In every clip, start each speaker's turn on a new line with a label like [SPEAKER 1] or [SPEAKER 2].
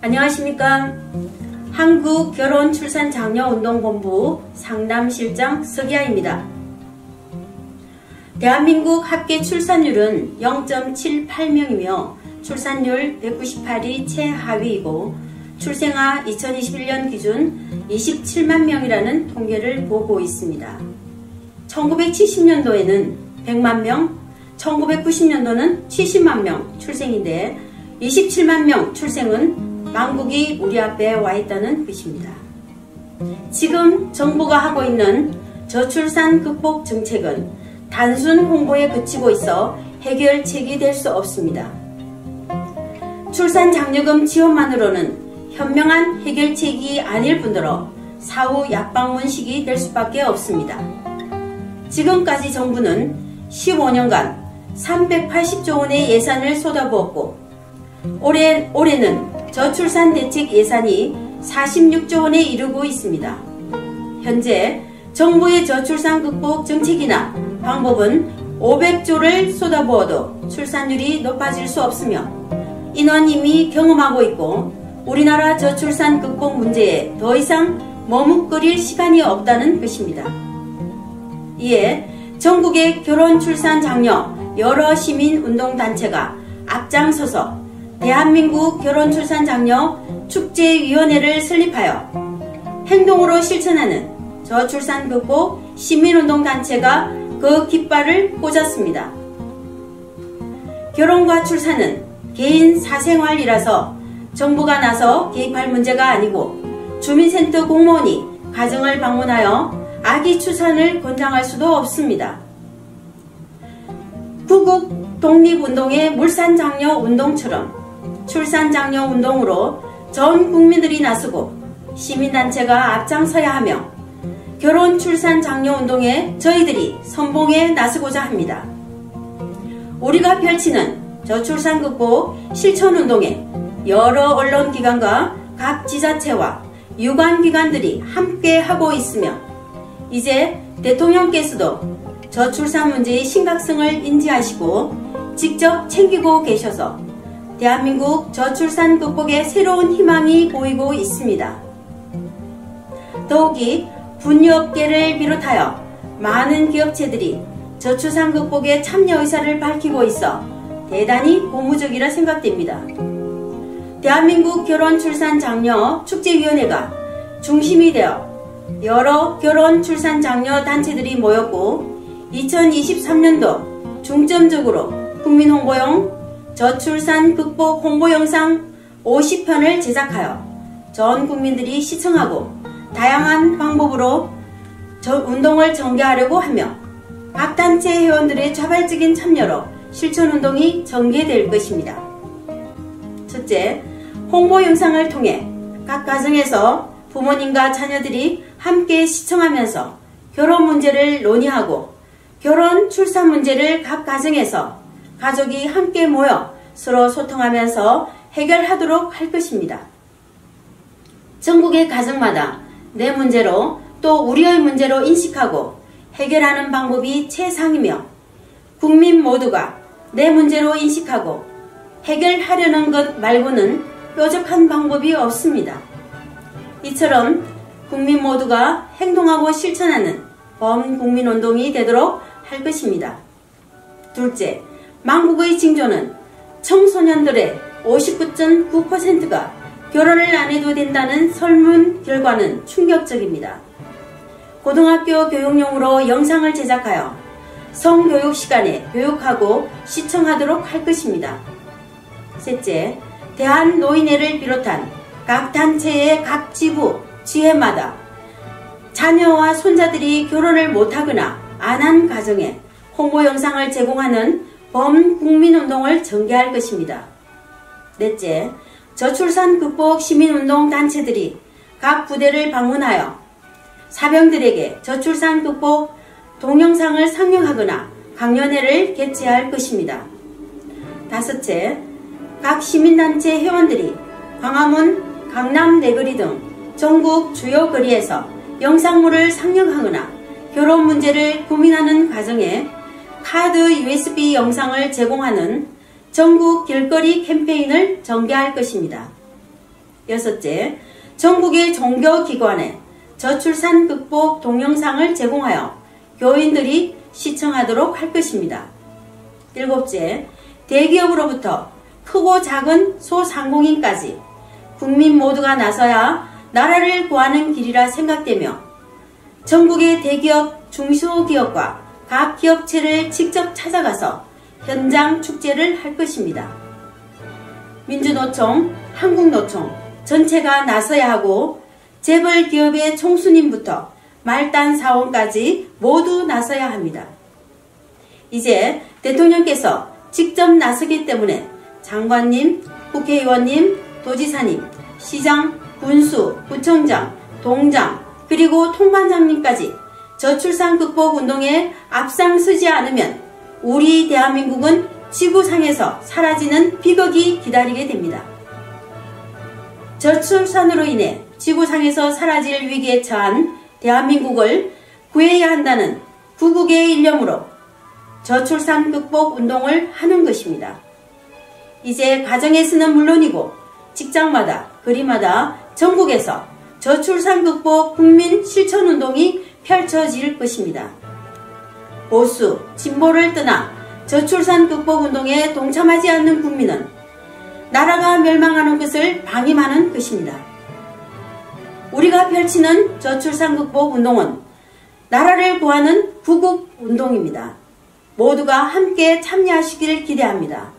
[SPEAKER 1] 안녕하십니까. 한국결혼출산장려운동본부 상담실장 서기아입니다. 대한민국 합계 출산율은 0.78명이며 출산율 198위 최하위이고 출생아 2021년 기준 27만 명이라는 통계를 보고 있습니다. 1970년도에는 100만 명, 1990년도는 70만 명 출생인데 27만 명 출생은 망국이 우리 앞에 와 있다는 뜻입니다. 지금 정부가 하고 있는 저출산 극복 정책은 단순 홍보에 그치고 있어 해결책이 될 수 없습니다. 출산장려금 지원만으로는 현명한 해결책이 아닐 뿐더러 사후 약방문식이 될 수밖에 없습니다. 지금까지 정부는 15년간 380조 원의 예산을 쏟아부었고 올해는 저출산 대책 예산이 46조 원에 이르고 있습니다. 현재 정부의 저출산 극복 정책이나 방법은 500조를 쏟아부어도 출산율이 높아질 수 없으며 이는 이미 경험하고 있고 우리나라 저출산 극복 문제에 더 이상 머뭇거릴 시간이 없다는 것입니다. 이에 전국의 결혼 출산 장려 여러 시민운동단체가 앞장서서 대한민국 결혼출산장려 축제위원회를 설립하여 행동으로 실천하는 저출산 극복 시민운동단체가 그 깃발을 꽂았습니다. 결혼과 출산은 개인 사생활이라서 정부가 나서 개입할 문제가 아니고 주민센터 공무원이 가정을 방문하여 아기 출산을 권장할 수도 없습니다. 구국 독립운동의 물산장려운동처럼 출산장려운동으로 전 국민들이 나서고 시민단체가 앞장서야 하며 결혼 출산장려운동에 저희들이 선봉에 나서고자 합니다. 우리가 펼치는 저출산 극복 실천운동에 여러 언론기관과 각 지자체와 유관기관들이 함께 하고 있으며 이제 대통령께서도 저출산 문제의 심각성을 인지하시고 직접 챙기고 계셔서 대한민국 저출산 극복에 새로운 희망이 보이고 있습니다. 더욱이 분유업계를 비롯하여 많은 기업체들이 저출산 극복에 참여 의사를 밝히고 있어 대단히 고무적이라 생각됩니다. 대한민국 결혼출산장려 축제위원회가 중심이 되어 여러 결혼출산장려 단체들이 모였고 2023년도 중점적으로 국민홍보용 저출산 극복 홍보 영상 50편을 제작하여 전 국민들이 시청하고 다양한 방법으로 운동을 전개하려고 하며 각 단체 회원들의 자발적인 참여로 실천운동이 전개될 것입니다. 첫째, 홍보 영상을 통해 각 가정에서 부모님과 자녀들이 함께 시청하면서 결혼 문제를 논의하고 결혼 출산 문제를 각 가정에서 가족이 함께 모여 서로 소통하면서 해결하도록 할 것입니다. 전국의 가정마다 내 문제로 또 우리의 문제로 인식하고 해결하는 방법이 최상이며 국민 모두가 내 문제로 인식하고 해결하려는 것 말고는 뾰족한 방법이 없습니다. 이처럼 국민 모두가 행동하고 실천하는 범국민운동이 되도록 할 것입니다. 둘째, 망국의 징조는 청소년들의 59.9%가 결혼을 안 해도 된다는 설문 결과는 충격적입니다. 고등학교 교육용으로 영상을 제작하여 성교육 시간에 교육하고 시청하도록 할 것입니다. 셋째, 대한노인회를 비롯한 각 단체의 각 지부, 지회마다 자녀와 손자들이 결혼을 못하거나 안 한 가정에 홍보 영상을 제공하는 범국민운동을 전개할 것입니다. 넷째, 저출산 극복 시민운동 단체들이 각 부대를 방문하여 사병들에게 저출산 극복 동영상을 상영하거나 강연회를 개최할 것입니다. 다섯째, 각 시민단체 회원들이 광화문, 강남 내거리 등 전국 주요 거리에서 영상물을 상영하거나 결혼 문제를 고민하는 가정에 카드 USB 영상을 제공하는 전국 길거리 캠페인을 전개할 것입니다. 여섯째, 전국의 종교기관에 저출산 극복 동영상을 제공하여 교인들이 시청하도록 할 것입니다. 일곱째, 대기업으로부터 크고 작은 소상공인까지 국민 모두가 나서야 나라를 구하는 길이라 생각되며 전국의 대기업, 중소기업과 각 기업체를 직접 찾아가서 현장 축제를 할 것입니다. 민주노총, 한국노총 전체가 나서야 하고 재벌 기업의 총수님부터 말단 사원까지 모두 나서야 합니다. 이제 대통령께서 직접 나서기 때문에 장관님, 국회의원님, 도지사님, 시장, 군수, 구청장, 동장, 그리고 통반장님까지 저출산 극복 운동에 앞장서지 않으면 우리 대한민국은 지구상에서 사라지는 비극이 기다리게 됩니다. 저출산으로 인해 지구상에서 사라질 위기에 처한 대한민국을 구해야 한다는 구국의 일념으로 저출산 극복 운동을 하는 것입니다. 이제 가정에서는 물론이고 직장마다, 거리마다 전국에서 저출산 극복 국민 실천 운동이 펼쳐질 것입니다. 보수, 진보를 떠나 저출산 극복 운동에 동참하지 않는 국민은 나라가 멸망하는 것을 방임하는 것입니다. 우리가 펼치는 저출산 극복 운동은 나라를 구하는 구국 운동입니다. 모두가 함께 참여하시길 기대합니다.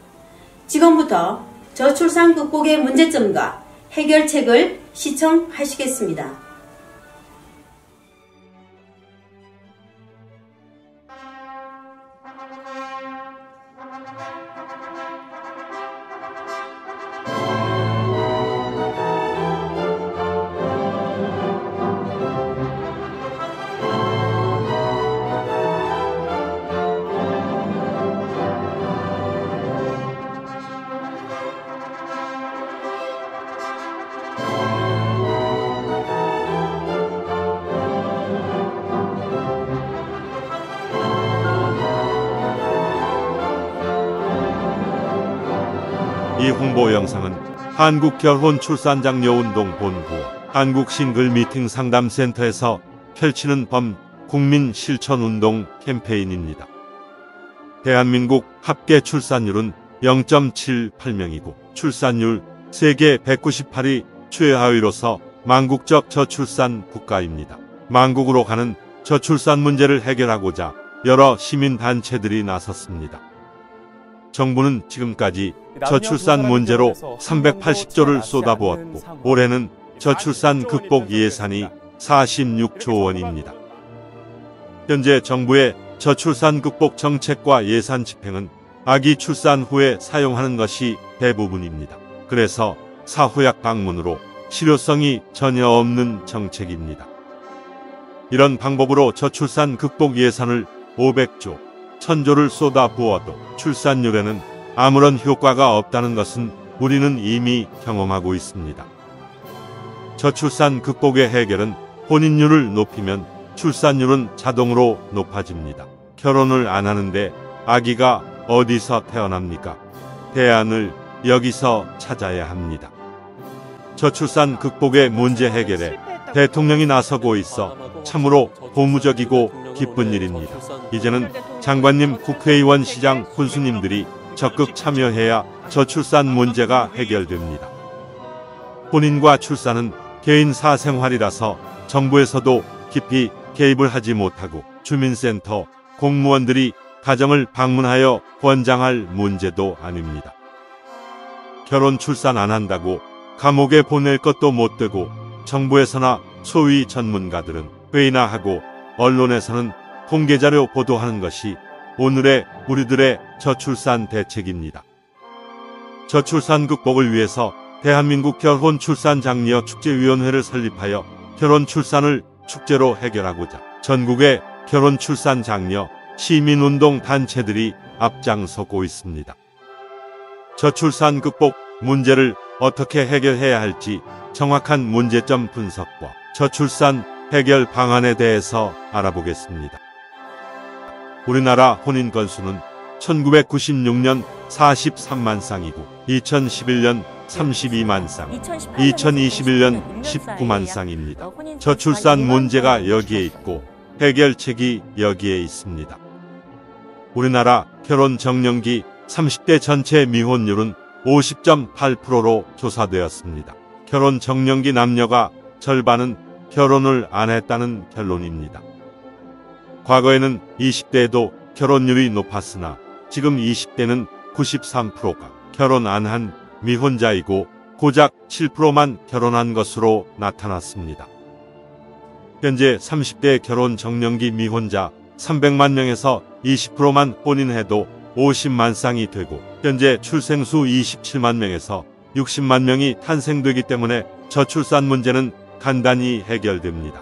[SPEAKER 1] 지금부터 저출산 극복의 문제점과 해결책을 시청하시겠습니다.
[SPEAKER 2] 이 홍보 영상은 한국결혼출산장려운동본부 한국싱글미팅상담센터에서 펼치는 국민 실천운동 캠페인입니다. 대한민국 합계 출산율은 0.78명이고 출산율 세계 198위 최하위로서 망국적 저출산 국가입니다. 망국으로 가는 저출산 문제를 해결하고자 여러 시민단체들이 나섰습니다. 정부는 지금까지 저출산 문제로 380조를 쏟아부었고 올해는 저출산 극복 예산이 46조 원입니다. 현재 정부의 저출산 극복 정책과 예산 집행은 아기 출산 후에 사용하는 것이 대부분입니다. 그래서 사후약 방문으로 실효성이 전혀 없는 정책입니다. 이런 방법으로 저출산 극복 예산을 500조, 1000조를 쏟아부어도 출산율에는 아무런 효과가 없다는 것은 우리는 이미 경험하고 있습니다. 저출산 극복의 해결은 혼인율을 높이면 출산율은 자동으로 높아집니다. 결혼을 안 하는데 아기가 어디서 태어납니까? 대안을 여기서 찾아야 합니다. 저출산 극복의 문제 해결에 대통령이 나서고 있어 참으로 고무적이고 기쁜 일입니다. 이제는 장관님, 국회의원, 시장, 군수님들이 적극 참여해야 저출산 문제가 해결됩니다. 혼인과 출산은 개인 사생활이라서 정부에서도 깊이 개입을 하지 못하고 주민센터, 공무원들이 가정을 방문하여 권장할 문제도 아닙니다. 결혼 출산 안 한다고 감옥에 보낼 것도 못 되고 정부에서나 소위 전문가들은 회의나 하고 언론에서는 공개자료 보도하는 것이 오늘의 우리들의 저출산 대책입니다. 저출산 극복을 위해서 대한민국 결혼출산장려 축제위원회를 설립하여 결혼 출산을 축제로 해결하고자 전국의 결혼출산장려 시민운동 단체들이 앞장서고 있습니다. 저출산 극복 문제를 어떻게 해결해야 할지 정확한 문제점 분석과 저출산 해결 방안에 대해서 알아보겠습니다. 우리나라 혼인 건수는 1996년 43만 쌍이고 2011년 32만 쌍, 2021년 19만 쌍입니다. 저출산 문제가 여기에 있고 해결책이 여기에 있습니다. 우리나라 결혼 적령기 30대 전체 미혼율은 50.8%로 조사되었습니다. 결혼 적령기 남녀가 절반은 결혼을 안 했다는 결론입니다. 과거에는 20대에도 결혼율이 높았으나 지금 20대는 93%가 결혼 안 한 미혼자이고 고작 7%만 결혼한 것으로 나타났습니다. 현재 30대 결혼 적령기 미혼자 300만 명에서 20%만 혼인해도 50만 쌍이 되고 현재 출생수 27만 명에서 60만 명이 탄생되기 때문에 저출산 문제는 간단히 해결됩니다.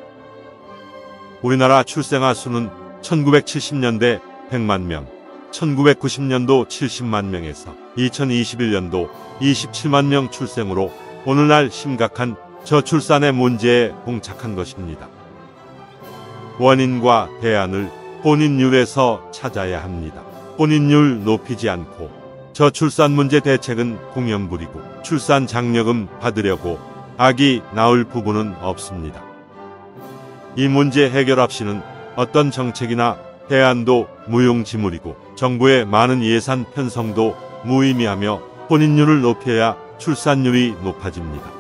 [SPEAKER 2] 우리나라 출생아 수는 1970년대 100만 명, 1990년도 70만 명에서 2021년도 27만 명 출생으로 오늘날 심각한 저출산의 문제에 봉착한 것입니다. 원인과 대안을 혼인율에서 찾아야 합니다. 혼인율 높이지 않고 저출산 문제 대책은 공연부리고 출산 장려금 받으려고 아기 낳을 부부는 없습니다. 이 문제 해결 없이는 어떤 정책이나 대안도 무용지물이고 정부의 많은 예산 편성도 무의미하며 혼인율을 높여야 출산율이 높아집니다.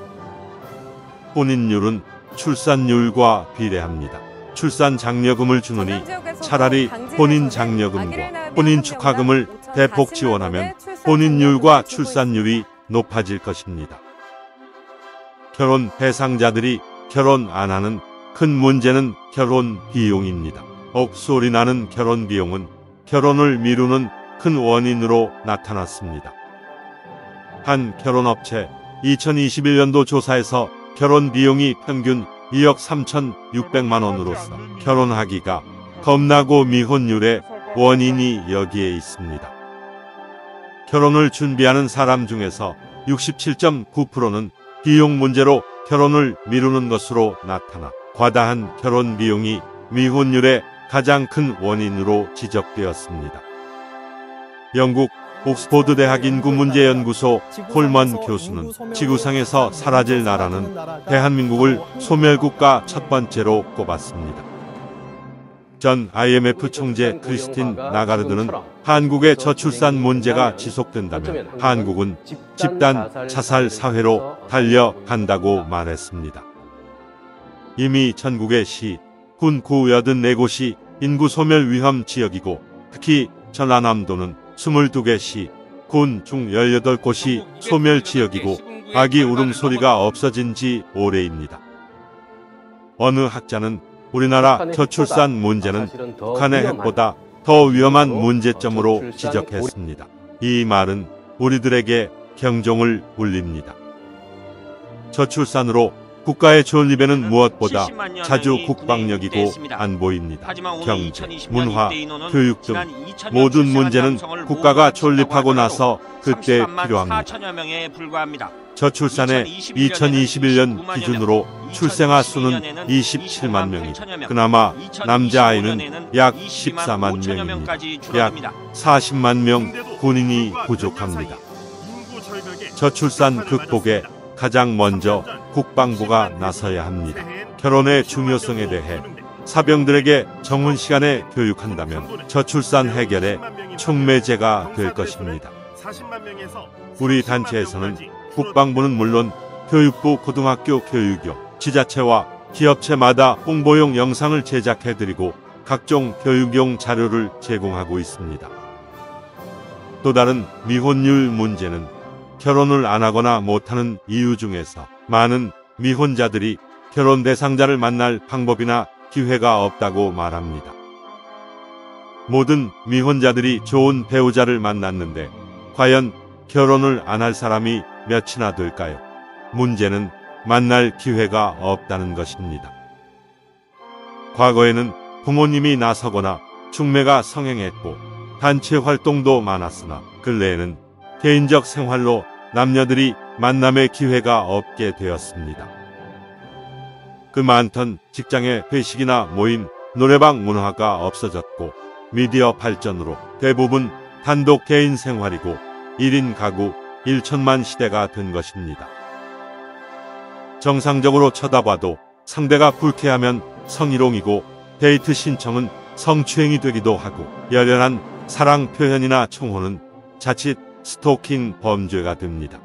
[SPEAKER 2] 혼인율은 출산율과 비례합니다. 출산 장려금을 주느니 차라리 혼인 장려금과 혼인 축하금을 대폭 지원하면 혼인율과 출산율이 높아질 것입니다. 결혼 대상자들이 결혼 안 하는 큰 문제는 결혼 비용입니다. 억소리 나는 결혼 비용은 결혼을 미루는 큰 원인으로 나타났습니다. 한 결혼업체 2021년도 조사에서 결혼 비용이 평균 2억 3,600만 원으로서 결혼하기가 겁나고 미혼율의 원인이 여기에 있습니다. 결혼을 준비하는 사람 중에서 67.9%는 비용 문제로 결혼을 미루는 것으로 나타나 과다한 결혼 비용이 미혼율의 가장 큰 원인으로 지적되었습니다. 영국 옥스포드 대학 인구문제연구소 콜먼 교수는 지구상에서 사라질 나라는 대한민국을 소멸국가 첫 번째로 꼽았습니다. 전 IMF 총재 크리스틴 나가르드는 한국의 저출산 문제가 지속된다면 한국은 집단 자살 사회로 달려간다고 말했습니다. 이미 전국의 시, 군 94곳이 인구 소멸 위험 지역이고 특히 전라남도는 22개 시, 군 중 18곳이 소멸 지역이고 아기 울음소리가 없어진 지 오래입니다. 어느 학자는 우리나라 저출산 문제는 북한의 핵보다 더 위험한 문제점으로 지적했습니다. 이 말은 우리들에게 경종을 울립니다. 저출산으로 국가의 존립에는 무엇보다 자주 국방력이고 안보입니다. 경제, 문화, 교육 등 모든 문제는 국가가 존립하고 나서 그때 필요합니다. 저출산의 2021년 기준으로 출생아 수는 27만 명이 그나마 남자아이는 약 14만 명입니다. 약 40만 명 군인이 부족합니다. 저출산 극복에 가장 먼저 국방부가 나서야 합니다. 결혼의 중요성에 대해 사병들에게 정훈 시간에 교육한다면 저출산 해결의 촉매제가 될 것입니다. 우리 단체에서는 국방부는 물론 교육부 고등학교 교육용, 지자체와 기업체마다 홍보용 영상을 제작해드리고 각종 교육용 자료를 제공하고 있습니다. 또 다른 미혼율 문제는 결혼을 안 하거나 못하는 이유 중에서 많은 미혼자들이 결혼 대상자를 만날 방법이나 기회가 없다고 말합니다. 모든 미혼자들이 좋은 배우자를 만났는데 과연 결혼을 안 할 사람이 몇이나 될까요? 문제는 만날 기회가 없다는 것입니다. 과거에는 부모님이 나서거나 중매가 성행했고 단체 활동도 많았으나 근래에는 개인적 생활로 남녀들이 만남의 기회가 없게 되었습니다. 그 많던 직장의 회식이나 모임, 노래방 문화가 없어졌고 미디어 발전으로 대부분 단독 개인 생활이고 1인 가구, 1천만 시대가 된 것입니다. 정상적으로 쳐다봐도 상대가 불쾌하면 성희롱이고 데이트 신청은 성추행이 되기도 하고 열렬한 사랑 표현이나 총혼은 자칫 스토킹 범죄가 됩니다.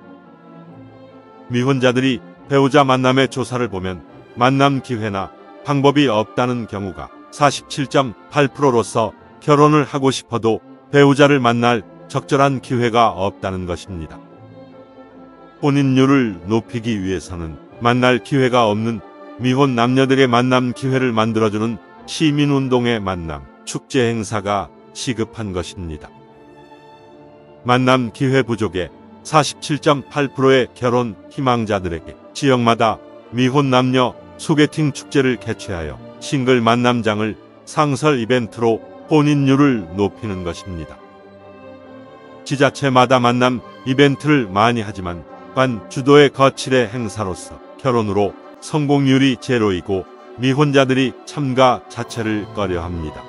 [SPEAKER 2] 미혼자들이 배우자 만남의 조사를 보면 만남 기회나 방법이 없다는 경우가 47.8%로서 결혼을 하고 싶어도 배우자를 만날 적절한 기회가 없다는 것입니다. 혼인율을 높이기 위해서는 만날 기회가 없는 미혼 남녀들의 만남 기회를 만들어주는 시민운동의 만남, 축제 행사가 시급한 것입니다. 만남 기회 부족의 47.8%의 결혼 희망자들에게 지역마다 미혼 남녀 소개팅 축제를 개최하여 싱글 만남장을 상설 이벤트로 혼인율을 높이는 것입니다. 지자체마다 만남 이벤트를 많이 하지만 관 주도의 거칠의 행사로서 결혼으로 성공률이 제로이고 미혼자들이 참가 자체를 꺼려합니다.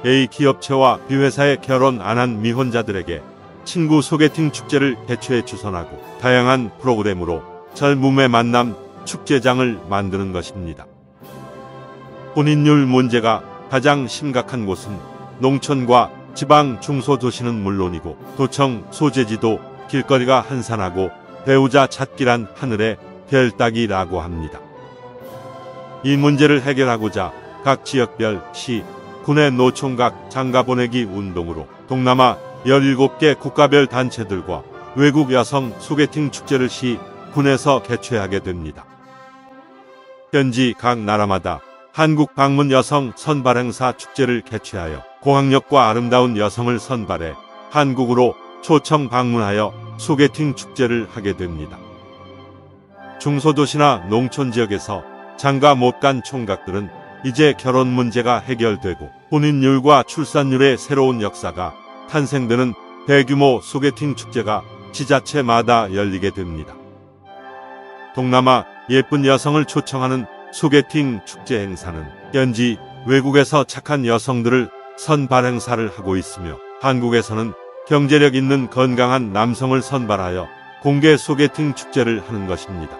[SPEAKER 2] A 기업체와 B회사에 결혼 안 한 미혼자들에게 친구 소개팅 축제를 개최해 주선하고 다양한 프로그램으로 젊음의 만남 축제장을 만드는 것입니다. 혼인율 문제가 가장 심각한 곳은 농촌과 지방 중소도시는 물론이고 도청 소재지도 길거리가 한산하고 배우자 찾기란 하늘의 별 따기라고 합니다. 이 문제를 해결하고자 각 지역별 시, 군의 노총각 장가보내기 운동으로 동남아 17개 국가별 단체들과 외국 여성 소개팅 축제를 시, 군에서 개최하게 됩니다. 현지 각 나라마다 한국 방문 여성 선발 행사 축제를 개최하여 고학력과 아름다운 여성을 선발해 한국으로 초청 방문하여 소개팅 축제를 하게 됩니다. 중소도시나 농촌 지역에서 장가 못 간 총각들은 이제 결혼 문제가 해결되고 혼인율과 출산율의 새로운 역사가 탄생되는 대규모 소개팅 축제가 지자체마다 열리게 됩니다. 동남아 예쁜 여성을 초청하는 소개팅 축제 행사는 현지 외국에서 착한 여성들을 선발 행사를 하고 있으며 한국에서는 경제력 있는 건강한 남성을 선발하여 공개 소개팅 축제를 하는 것입니다.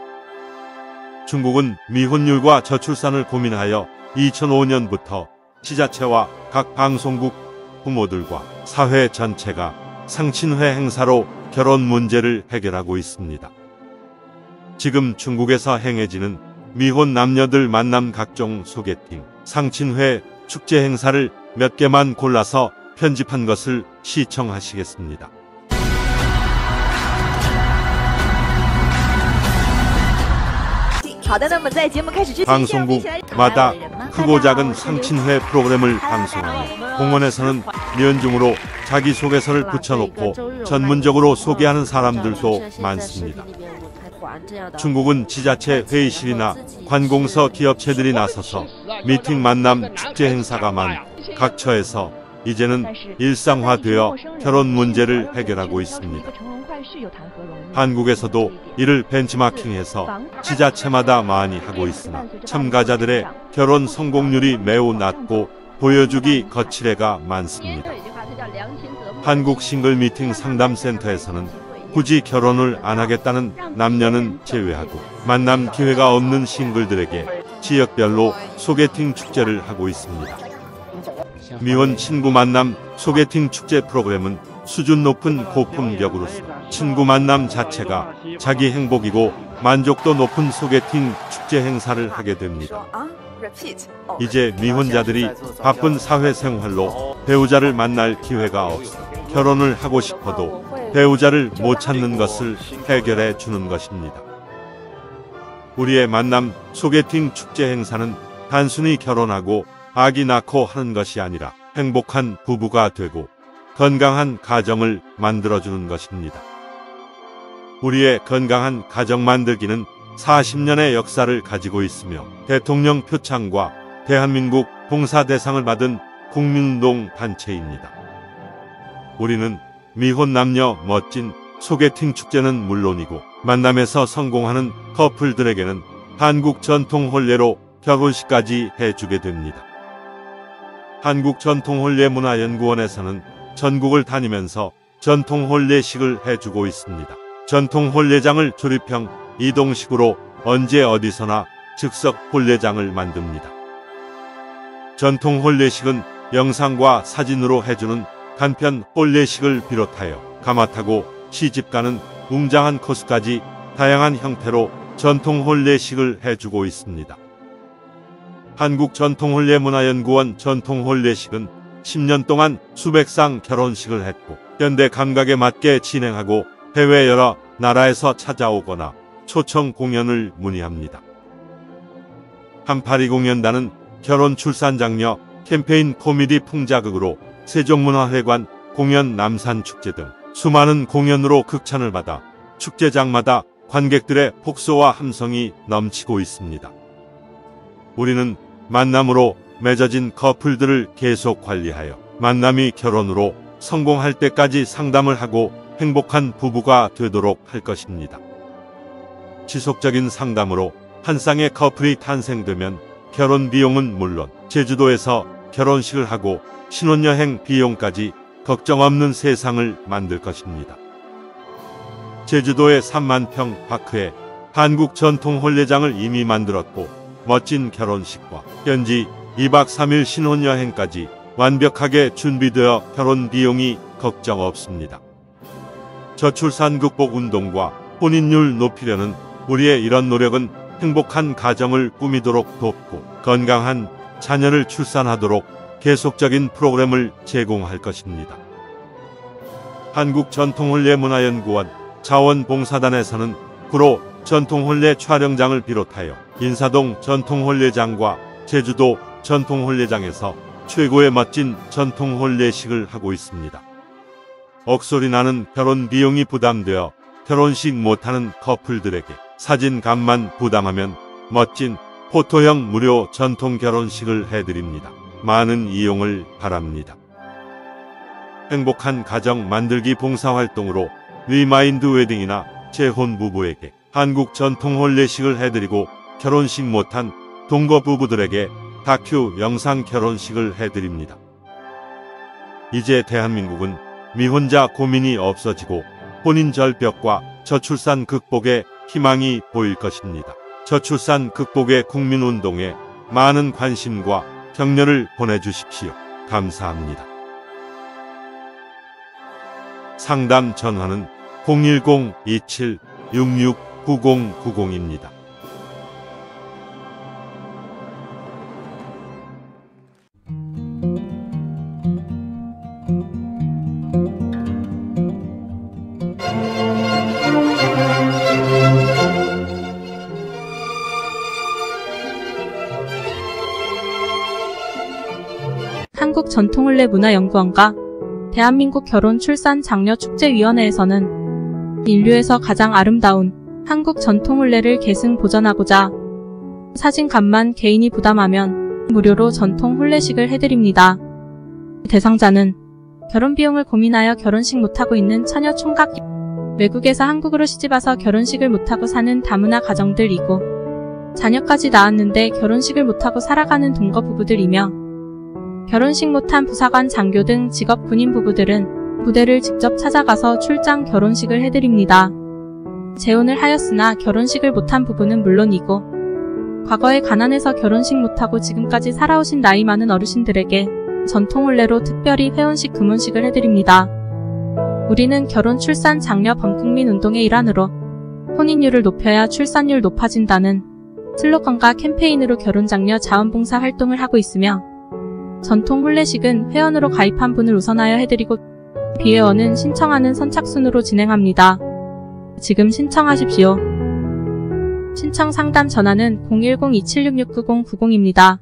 [SPEAKER 2] 중국은 미혼율과 저출산을 고민하여 2005년부터 지자체와 각 방송국 부모들과 사회 전체가 상친회 행사로 결혼 문제를 해결하고 있습니다. 지금 중국에서 행해지는 미혼 남녀들 만남 각종 소개팅, 상친회, 축제 행사를 몇 개만 골라서 편집한 것을 시청하시겠습니다. 방송국마다 크고 작은 상친회 프로그램을 방송하며 공원에서는 면중으로 자기소개서를 붙여놓고 전문적으로 소개하는 사람들도 많습니다. 중국은 지자체 회의실이나 관공서 기업체들이 나서서 미팅 만남 축제 행사가 많은 각 처에서 이제는 일상화되어 결혼 문제를 해결하고 있습니다. 한국에서도 이를 벤치마킹해서 지자체마다 많이 하고 있으나 참가자들의 결혼 성공률이 매우 낮고 보여주기 거칠애가 많습니다. 한국 싱글 미팅 상담센터에서는 굳이 결혼을 안 하겠다는 남녀는 제외하고 만남 기회가 없는 싱글들에게 지역별로 소개팅 축제를 하고 있습니다. 미혼 친구 만남 소개팅 축제 프로그램은 수준 높은 고품격으로서 친구 만남 자체가 자기 행복이고 만족도 높은 소개팅 축제 행사를 하게 됩니다. 이제 미혼자들이 바쁜 사회생활로 배우자를 만날 기회가 없어 결혼을 하고 싶어도 배우자를 못 찾는 것을 해결해 주는 것입니다. 우리의 만남 소개팅 축제 행사는 단순히 결혼하고 아기 낳고 하는 것이 아니라 행복한 부부가 되고 건강한 가정을 만들어주는 것입니다. 우리의 건강한 가정 만들기는 40년의 역사를 가지고 있으며 대통령 표창과 대한민국 봉사대상을 받은 국민운동 단체입니다. 우리는 미혼 남녀 멋진 소개팅 축제는 물론이고 만남에서 성공하는 커플들에게는 한국 전통 혼례로 결혼식까지 해주게 됩니다. 한국전통혼례문화연구원에서는 전국을 다니면서 전통 혼례식을 해주고 있습니다. 전통 혼례장을 조립형 이동식으로 언제 어디서나 즉석 혼례장을 만듭니다. 전통 혼례식은 영상과 사진으로 해주는 간편 혼례식을 비롯하여 가마타고 시집가는 웅장한 코스까지 다양한 형태로 전통 혼례식을 해주고 있습니다. 한국전통혼례문화연구원 전통혼례식은 10년 동안 수백 상 결혼식을 했고 현대 감각에 맞게 진행하고 해외 여러 나라에서 찾아오거나 초청 공연을 문의합니다. 382공연단은 결혼 출산 장려 캠페인 코미디 풍자극으로 세종문화회관 공연 남산축제 등 수많은 공연으로 극찬을 받아 축제장마다 관객들의 폭소와 함성이 넘치고 있습니다. 우리는 만남으로 맺어진 커플들을 계속 관리하여 만남이 결혼으로 성공할 때까지 상담을 하고 행복한 부부가 되도록 할 것입니다. 지속적인 상담으로 한 쌍의 커플이 탄생되면 결혼 비용은 물론 제주도에서 결혼식을 하고 신혼여행 비용까지 걱정 없는 세상을 만들 것입니다. 제주도의 3만 평 파크에 한국 전통 혼례장을 이미 만들었고 멋진 결혼식과 현지 2박 3일 신혼여행까지 완벽하게 준비되어 결혼 비용이 걱정 없습니다. 저출산 극복 운동과 혼인율 높이려는 우리의 이런 노력은 행복한 가정을 꾸미도록 돕고 건강한 자녀를 출산하도록 계속적인 프로그램을 제공할 것입니다. 한국전통혼례문화연구원 자원봉사단에서는 구로 전통혼례 촬영장을 비롯하여 인사동 전통혼례장과 제주도 전통혼례장에서 최고의 멋진 전통혼례식을 하고 있습니다. 억소리 나는 결혼 비용이 부담되어 결혼식 못하는 커플들에게 사진값만 부담하면 멋진 포토형 무료 전통 결혼식을 해드립니다. 많은 이용을 바랍니다. 행복한 가정 만들기 봉사활동으로 리마인드 웨딩이나 재혼 부부에게 한국 전통 혼례식을 해드리고 결혼식 못한 동거 부부들에게 다큐 영상 결혼식을 해드립니다. 이제 대한민국은 미혼자 고민이 없어지고 혼인 절벽과 저출산 극복에 희망이 보일 것입니다. 저출산 극복의 국민운동에 많은 관심과 격려를 보내주십시오. 감사합니다. 상담 전화는 010-2766-9090입니다.
[SPEAKER 3] 한국전통혼례문화연구원과 대한민국 결혼출산장려축제위원회에서는 인류에서 가장 아름다운 한국 전통혼례를 계승 보존하고자 사진값만 개인이 부담하면 무료로 전통 혼례식을 해드립니다. 대상자는 결혼비용을 고민하여 결혼식 못하고 있는 처녀 총각, 외국에서 한국으로 시집와서 결혼식을 못하고 사는 다문화 가정들이고 자녀까지 낳았는데 결혼식을 못하고 살아가는 동거 부부들이며 결혼식 못한 부사관, 장교 등 직업 군인 부부들은 부대를 직접 찾아가서 출장 결혼식을 해드립니다. 재혼을 하였으나 결혼식을 못한 부부는 물론이고 과거에 가난해서 결혼식 못하고 지금까지 살아오신 나이 많은 어르신들에게 전통혼례로 특별히 회혼식, 금혼식을 해드립니다. 우리는 결혼, 출산, 장려 범국민 운동의 일환으로 혼인율을 높여야 출산율 높아진다는 슬로건과 캠페인으로 결혼장려 자원봉사 활동을 하고 있으며 전통 혼례식은 회원으로 가입한 분을 우선하여 해드리고 비회원은 신청하는 선착순으로 진행합니다. 지금 신청하십시오. 신청 상담 전화는 010-2766-9090입니다.